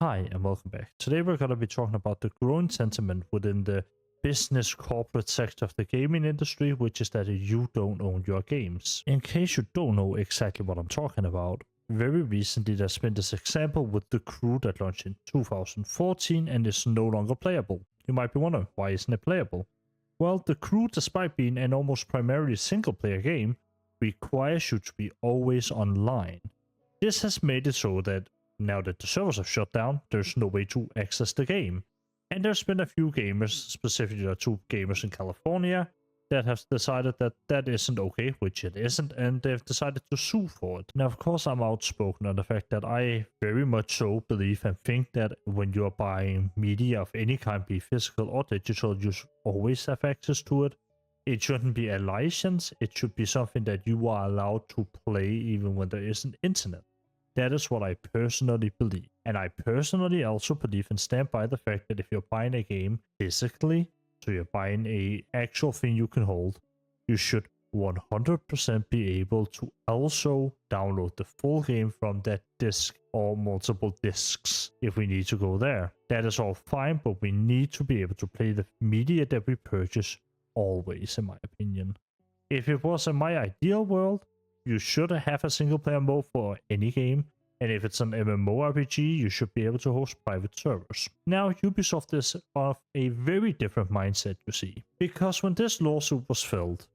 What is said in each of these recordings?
Hi, and welcome back. Today we're going to be talking about the growing sentiment within the business corporate sector of the gaming industry, which is that you don't own your games. In case you don't know exactly what I'm talking about, very recently there's been this example with the Crew that launched in 2014 and is no longer playable. You might be wondering, why isn't it playable? Well, the Crew, despite being an almost primarily single player game, requires you to be always online. This has made it so that now that the servers have shut down, there's no way to access the game. And there's been a few gamers, specifically two gamers in California, that have decided that that isn't okay, which it isn't, and they've decided to sue for it. Now, of course, I'm outspoken on the fact that I very much so believe and think that when you're buying media of any kind, be physical or digital, you should always have access to it. It shouldn't be a license. It should be something that you are allowed to play even when there isn't internet. That is what I personally believe. And I personally also believe and stand by the fact that if you're buying a game physically, so you're buying a actual thing you can hold, you should 100% be able to also download the full game from that disc or multiple discs if we need to go there. That is all fine, but we need to be able to play the media that we purchase always, in my opinion. If it was in my ideal world, you should have a single player mode for any game, and if it's an MMORPG, you should be able to host private servers. Now, Ubisoft is of a very different mindset, you see, because when this lawsuit was filed,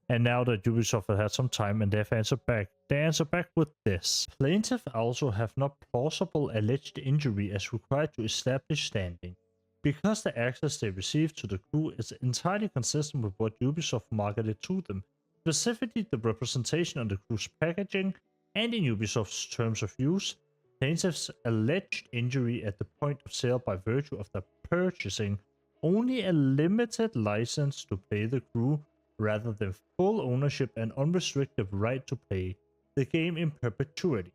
and now that Ubisoft have had some time and they've answered back, they answer back with this. Plaintiff also have not plausible alleged injury as required to establish standing, because the access they received to the Crew is entirely consistent with what Ubisoft marketed to them, specifically the representation on the Crew's packaging and in Ubisoft's terms of use. Plaintiff's alleged injury at the point of sale by virtue of their purchasing only a limited license to play the Crew rather than full ownership and unrestricted right to play the game in perpetuity.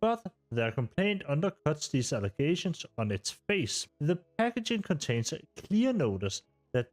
But their complaint undercuts these allegations on its face. The packaging contains a clear notice that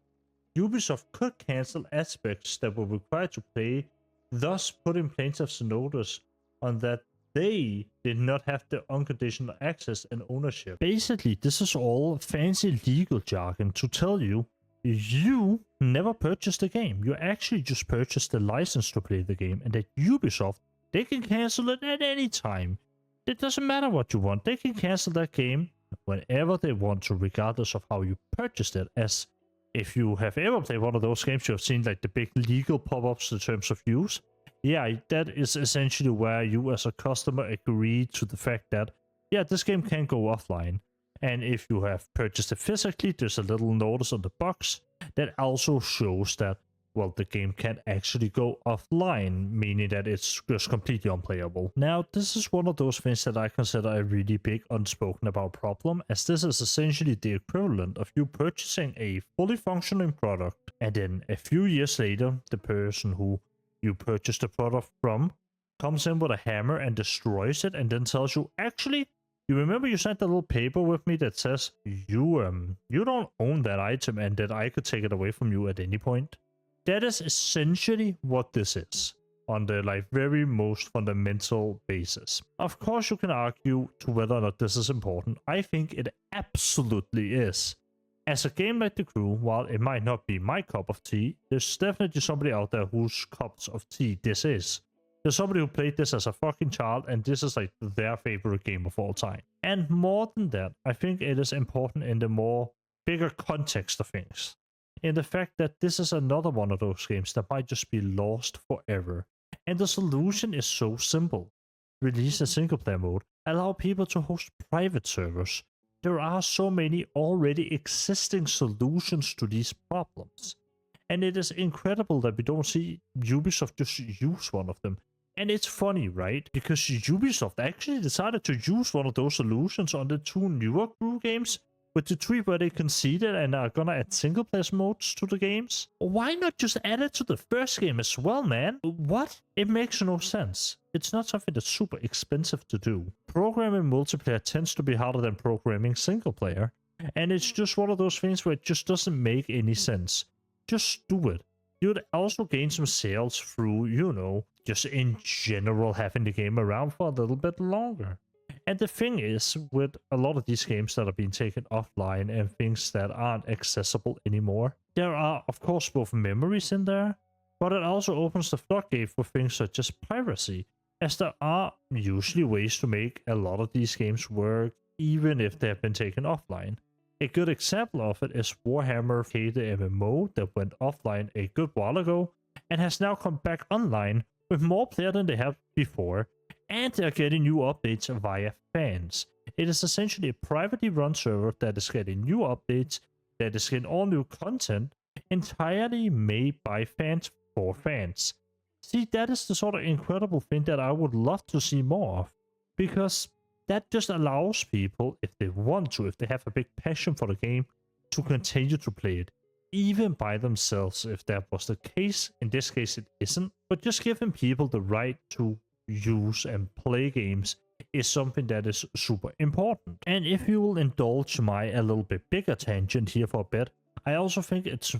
Ubisoft could cancel aspects that were required to play, thus putting plaintiffs notice on that they did not have the unconditional access and ownership. Basically, this is all fancy legal jargon to tell you you never purchased the game. You actually just purchased the license to play the game, and that Ubisoft, they can cancel it at any time. It doesn't matter what you want. They can cancel that game whenever they want to, regardless of how you purchased it. As if you have ever played one of those games, you have seen like the big legal pop-ups in terms of use. Yeah, that is essentially where you as a customer agree to the fact that, yeah, this game can go offline. And if you have purchased it physically, there's a little notice on the box that also shows that, well, the game can actually go offline, meaning that it's just completely unplayable. Now, this is one of those things that I consider a really big unspoken about problem, as this is essentially the equivalent of you purchasing a fully functioning product, and then a few years later, the person who you purchased the product from comes in with a hammer and destroys it, and then tells you, actually, you remember you sent a little paper with me that says you don't own that item and that I could take it away from you at any point? That is essentially what this is on the very most fundamental basis. Of course, you can argue to whether or not this is important. I think it absolutely is. As a game like The Crew, while it might not be my cup of tea, there's definitely somebody out there whose cups of tea this is. There's somebody who played this as a fucking child, and this is like their favorite game of all time. And more than that, I think it is important in the more bigger context of things, in the fact that this is another one of those games that might just be lost forever. And the solution is so simple. Release a single player mode, allow people to host private servers. There are so many already existing solutions to these problems. And it is incredible that we don't see Ubisoft just use one of them. And it's funny, right? Because Ubisoft actually decided to use one of those solutions on the two newer Crew games, with the three where they conceded and are gonna add single player modes to the games. Why not just add it to the first game as well, man? What? It makes no sense. It's not something that's super expensive to do. Programming multiplayer tends to be harder than programming single player, and it's just one of those things where it just doesn't make any sense. Just do it. You'd also gain some sales through, just in general having the game around for a little bit longer. And the thing is, with a lot of these games that are being taken offline and things that aren't accessible anymore, there are, of course, both memories in there, but it also opens the floodgate for things such as piracy, as there are usually ways to make a lot of these games work, even if they have been taken offline. A good example of it is Warhammer K, the MMO that went offline a good while ago and has now come back online with more players than they have before, and they're getting new updates via fans. It is essentially a privately run server that is getting new updates, that is getting all new content, entirely made by fans for fans. See, that is the sort of incredible thing that I would love to see more of, because that just allows people, if they want to, if they have a big passion for the game, to continue to play it, even by themselves if that was the case. In this case it isn't, but just giving people the right to use and play games is something that is super important. And if you will indulge my a little bit bigger tangent here for a bit, I also think it's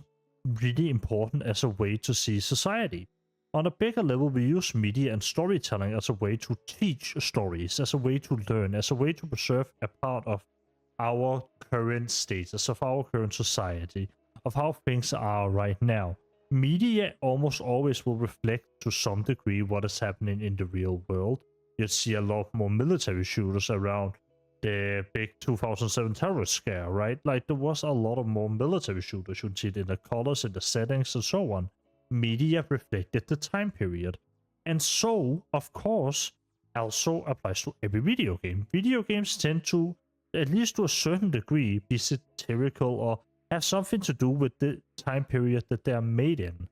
really important as a way to see society. On a bigger level, we use media and storytelling as a way to teach stories, as a way to learn, as a way to preserve a part of our current status, of our current society, of how things are right now. Media almost always will reflect to some degree what is happening in the real world. You'll see a lot more military shooters around the big 2007 terrorist scare, right? Like, there was a lot of more military shooters. You'd see it in the colors, in the settings, and so on. Media reflected the time period. And so, of course, also applies to every video game. Video games tend to, at least to a certain degree, be satirical or have something to do with the time period that they are made in.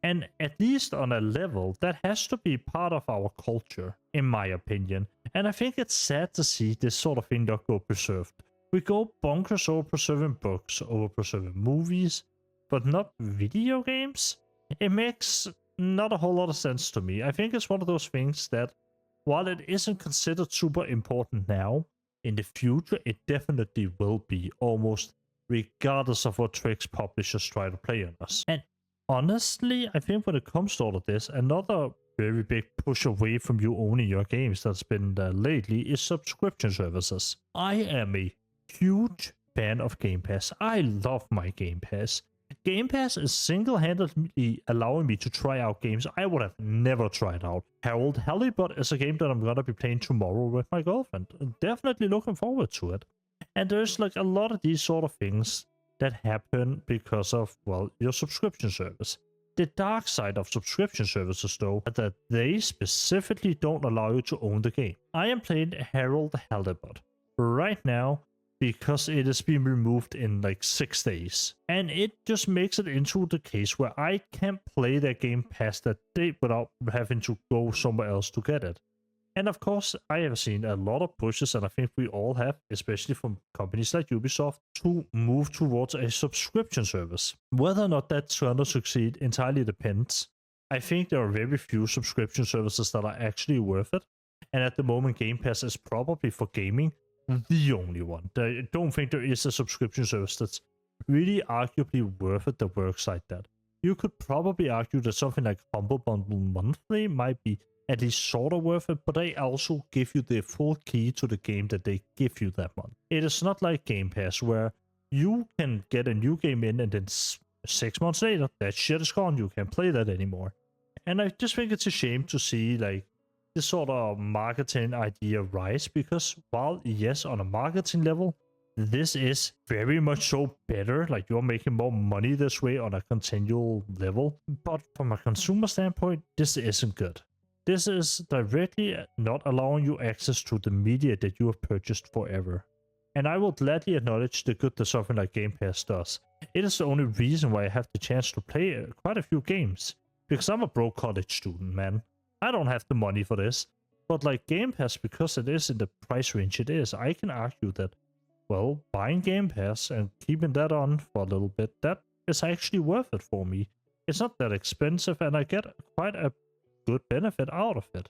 And at least on a level, that has to be part of our culture, in my opinion. And I think it's sad to see this sort of thing not go preserved. We go bonkers over preserving books, over preserving movies, but not video games? It makes not a whole lot of sense to me. I think it's one of those things that, while it isn't considered super important now, in the future it definitely will be, almost regardless of what tricks publishers try to play on us. And honestly, I think when it comes to all of this, another very big push away from you owning your games that's been lately is subscription services. I am a huge fan of Game Pass. I love my Game Pass. Game Pass is single-handedly allowing me to try out games I would have never tried out. Harold Halibut is a game that I'm gonna be playing tomorrow with my girlfriend. Definitely looking forward to it. And there's like a lot of these sort of things that happen because of, well, your subscription service. The dark side of subscription services, though, is that they specifically don't allow you to own the game. I am playing Harold Halibut right now because it is being removed in like 6 days. And it just makes it into the case where I can't play that game past that date without having to go somewhere else to get it. And of course, I have seen a lot of pushes, and I think we all have, especially from companies like Ubisoft, to move towards a subscription service. Whether or not that's going to succeed entirely depends. I think there are very few subscription services that are actually worth it. And at the moment, Game Pass is probably for gaming the only one. I don't think there is a subscription service that's really arguably worth it that works like that. You could probably argue that something like Humble Bundle Monthly might be at least sort of worth it, but they also give you the full key to the game that they give you that month. It is not like Game Pass, where you can get a new game in and then 6 months later, that shit is gone. You can't play that anymore. And I just think it's a shame to see like this sort of marketing idea rise, because while yes, on a marketing level, this is very much so better, like you're making more money this way on a continual level, but from a consumer standpoint, this isn't good. This is directly not allowing you access to the media that you have purchased forever. And I will gladly acknowledge the good that something like Game Pass does. It is the only reason why I have the chance to play quite a few games, because I'm a broke college student, man. I don't have the money for this. But like Game Pass, because it is in the price range it is, I can argue that, well, buying Game Pass and keeping that on for a little bit, that is actually worth it for me. It's not that expensive, and I get quite a good benefit out of it.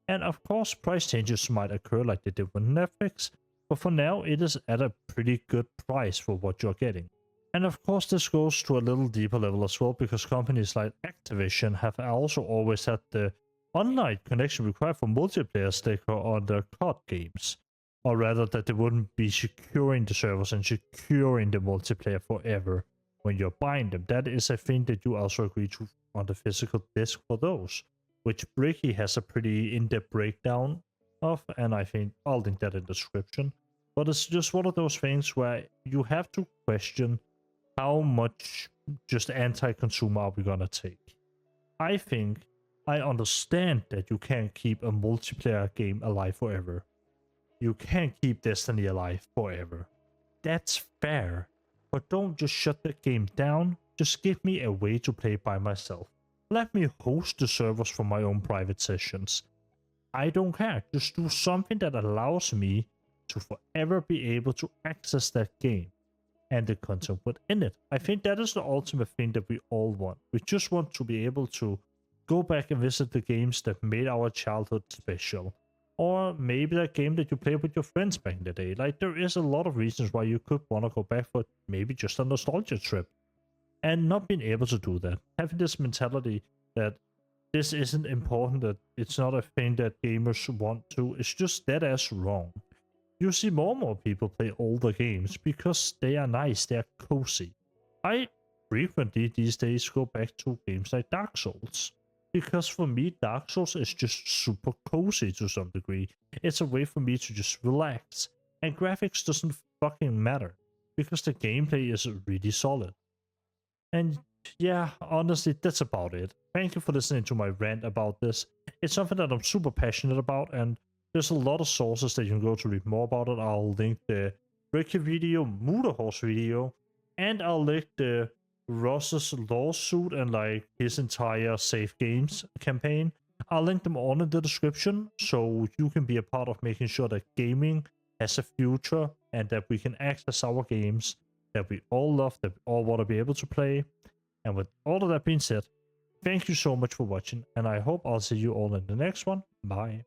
And of course, price changes might occur like they did with Netflix, but for now it is at a pretty good price for what you're getting. And of course, this goes to a little deeper level as well, because companies like Activision have also always had the online connection required for multiplayer sticker on their COD games. or rather that they wouldn't be securing the servers and securing the multiplayer forever when you're buying them. That is a thing that you also agree to on the physical disc for those, which Bricky has a pretty in-depth breakdown of, and I think I'll link that in the description. But it's just one of those things where you have to question how much just anti-consumer are we gonna take. I think I understand that you can't keep a multiplayer game alive forever. You can't keep Destiny alive forever. That's fair. But don't just shut the game down. Just give me a way to play by myself. Let me host the servers for my own private sessions. I don't care. Just do something that allows me to forever be able to access that game and the content within it. I think that is the ultimate thing that we all want. We just want to be able to go back and visit the games that made our childhood special. Or maybe that game that you played with your friends back in the day. Like, there is a lot of reasons why you could want to go back for maybe just a nostalgia trip. And not being able to do that. Having this mentality that this isn't important, that it's not a thing that gamers want to. It's just dead ass wrong. You see more and more people play older games because they are nice, they are cozy. I frequently these days go back to games like Dark Souls. Because for me, Dark Souls is just super cozy to some degree. It's a way for me to just relax. And graphics doesn't fucking matter. Because the gameplay is really solid. And yeah, honestly, that's about it. Thank you for listening to my rant about this. It's something that I'm super passionate about, and there's a lot of sources that you can go to read more about it. I'll link the Ricky video, Motor Horse video, and I'll link the Ross's lawsuit and like his entire Safe Games campaign. I'll link them all in the description so you can be a part of making sure that gaming has a future and that we can access our games that we all love, that we all want to be able to play. And with all of that being said, thank you so much for watching, and I hope I'll see you all in the next one. Bye.